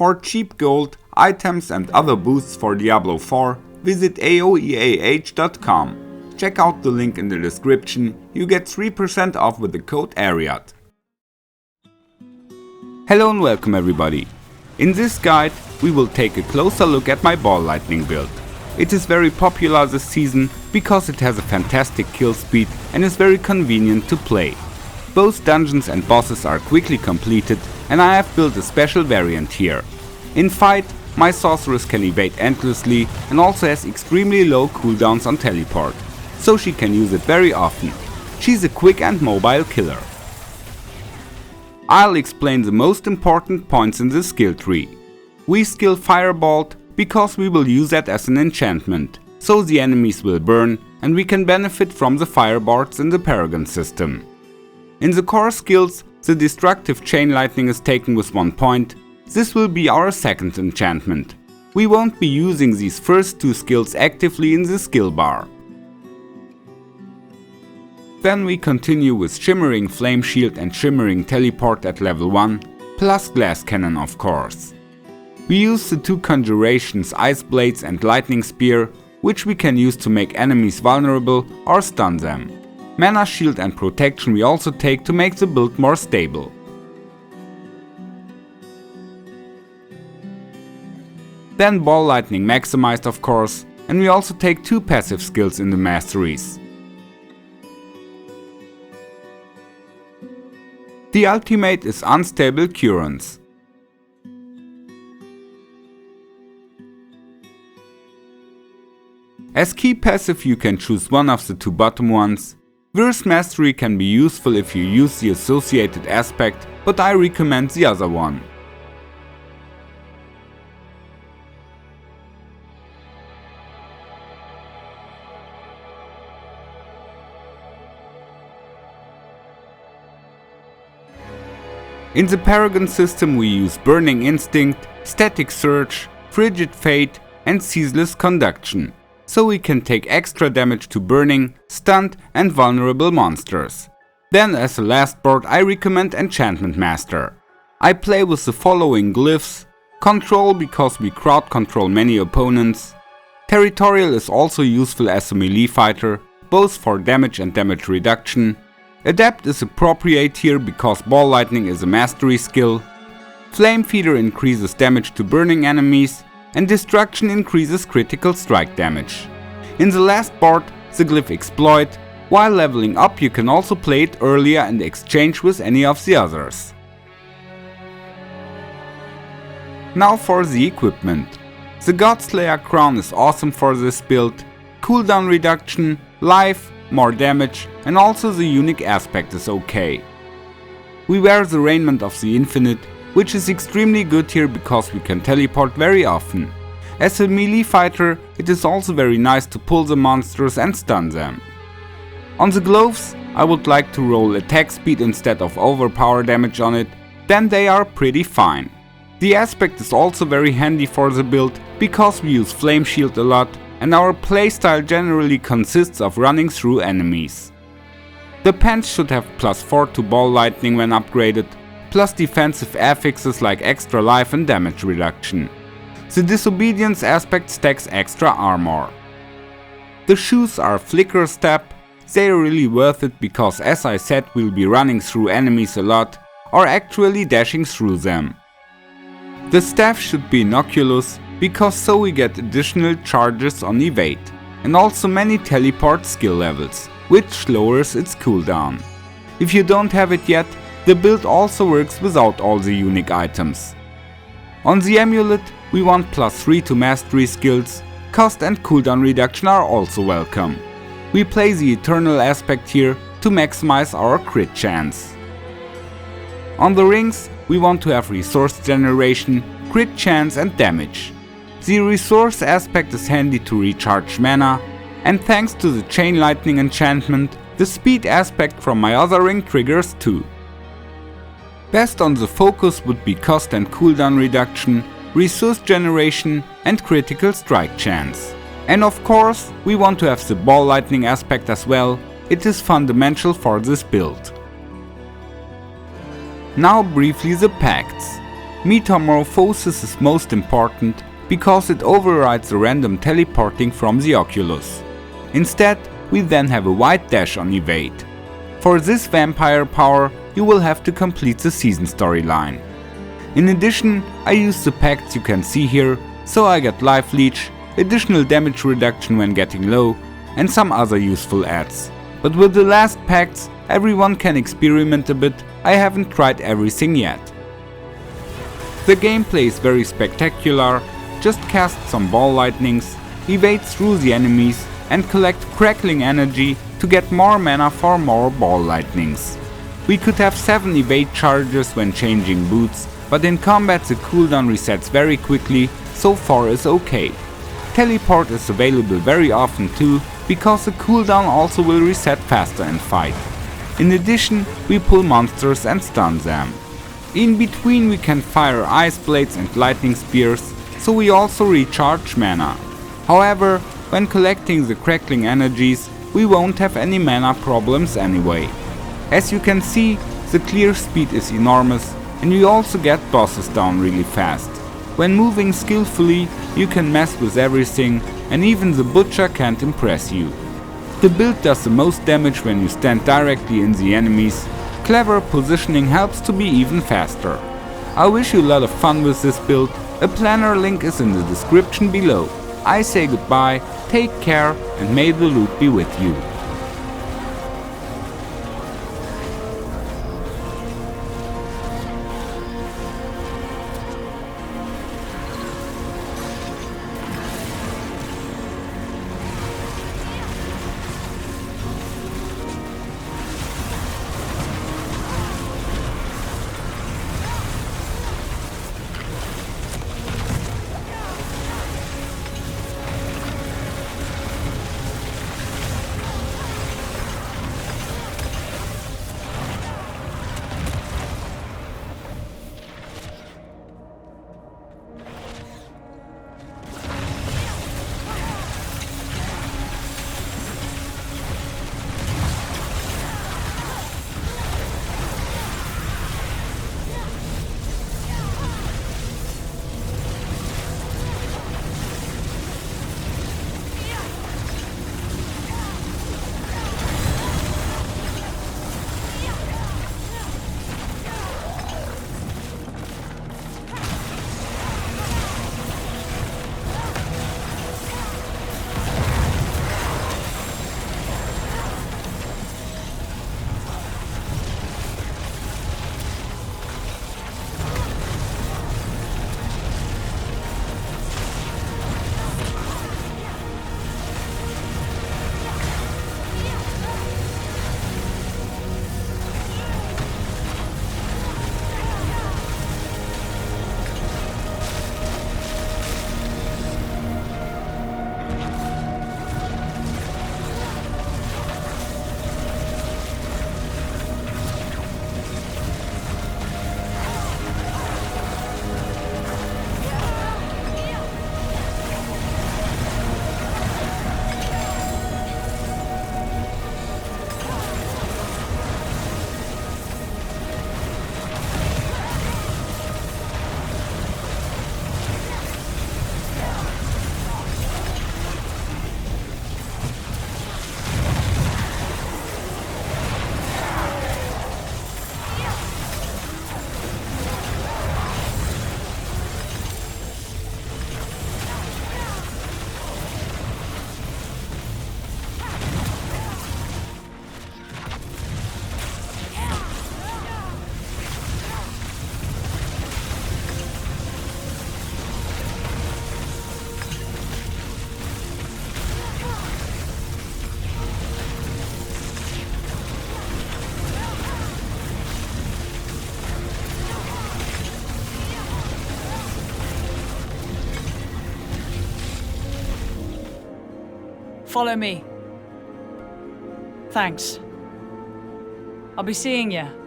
For cheap gold, items and other boosts for Diablo 4, visit aoeah.com. Check out the link in the description, you get 3% off with the code ARIAD. Hello and welcome everybody. In this guide, we will take a closer look at my ball lightning build. It is very popular this season because it has a fantastic kill speed and is very convenient to play. Both dungeons and bosses are quickly completed and I have built a special variant here. In fight, my sorceress can evade endlessly and also has extremely low cooldowns on teleport, so she can use it very often. She's a quick and mobile killer. I'll explain the most important points in the skill tree. We skill Firebolt because we will use that as an enchantment, so the enemies will burn and we can benefit from the firebolts in the Paragon system. In the core skills, the destructive chain lightning is taken with 1 point. This will be our second enchantment. We won't be using these first two skills actively in the skill bar. Then we continue with Shimmering Flame Shield and Shimmering Teleport at level 1, plus Glass Cannon of course. We use the two conjurations Ice Blades and Lightning Spear, which we can use to make enemies vulnerable or stun them. Mana Shield and Protection we also take to make the build more stable. Then Ball Lightning maximized of course, and we also take two passive skills in the masteries. The ultimate is Unstable Currents. As key passive you can choose one of the two bottom ones. Verse Mastery can be useful if you use the associated aspect, but I recommend the other one. In the Paragon system we use Burning Instinct, Static Surge, Frigid Fate and Ceaseless Conduction, so we can take extra damage to burning, stunned and vulnerable monsters. Then as a last board I recommend Enchantment Master. I play with the following glyphs: Control because we crowd control many opponents. Territorial is also useful as a melee fighter, both for damage and damage reduction. Adapt is appropriate here because Ball Lightning is a mastery skill. Flame Feeder increases damage to burning enemies, and Destruction increases critical strike damage. In the last board, the glyph Exploit. While leveling up you can also play it earlier and exchange with any of the others. Now for the equipment. The Godslayer Crown is awesome for this build. Cooldown reduction, life, more damage, and also the unique aspect is okay. We wear the Raiment of the Infinite, which is extremely good here because we can teleport very often. As a melee fighter, it is also very nice to pull the monsters and stun them. On the gloves, I would like to roll attack speed instead of overpower damage on it, then they are pretty fine. The aspect is also very handy for the build because we use Flame Shield a lot and our playstyle generally consists of running through enemies. The pants should have +4 to Ball Lightning when upgraded, plus defensive affixes like extra life and damage reduction. The Disobedience aspect stacks extra armor. The shoes are Flicker Step. They are really worth it because as I said we'll be running through enemies a lot or actually dashing through them. The staff should be Innocuous because so we get additional charges on evade and also many teleport skill levels, which lowers its cooldown. If you don't have it yet, the build also works without all the unique items. On the amulet we want +3 to mastery skills, cost and cooldown reduction are also welcome. We play the Eternal aspect here to maximize our crit chance. On the rings we want to have resource generation, crit chance and damage. The resource aspect is handy to recharge mana, and thanks to the Chain Lightning enchantment, the speed aspect from my other ring triggers too. Best on the focus would be cost and cooldown reduction, resource generation and critical strike chance. And of course, we want to have the Ball Lightning aspect as well, it is fundamental for this build. Now briefly the pacts. Metamorphosis is most important because it overrides the random teleporting from the Oculus. Instead, we then have a white dash on evade. For this vampire power, you will have to complete the season storyline. In addition, I use the pacts you can see here, so I get life leech, additional damage reduction when getting low, and some other useful adds. But with the last pacts, everyone can experiment a bit. I haven't tried everything yet. The gameplay is very spectacular. Just cast some ball lightnings, evade through the enemies, and collect crackling energy to get more mana for more ball lightnings. We could have 7 evade charges when changing boots, but in combat the cooldown resets very quickly, so 4 is okay. Teleport is available very often too, because the cooldown also will reset faster in fight. In addition, we pull monsters and stun them. In between we can fire ice blades and lightning spears, so we also recharge mana. However, when collecting the crackling energies, we won't have any mana problems anyway. As you can see, the clear speed is enormous, and you also get bosses down really fast. When moving skillfully, you can mess with everything, and even the butcher can't impress you. The build does the most damage when you stand directly in the enemies. Clever positioning helps to be even faster. I wish you a lot of fun with this build. A planner link is in the description below. I say goodbye, take care, and may the loot be with you. Follow me. Thanks. I'll be seeing you.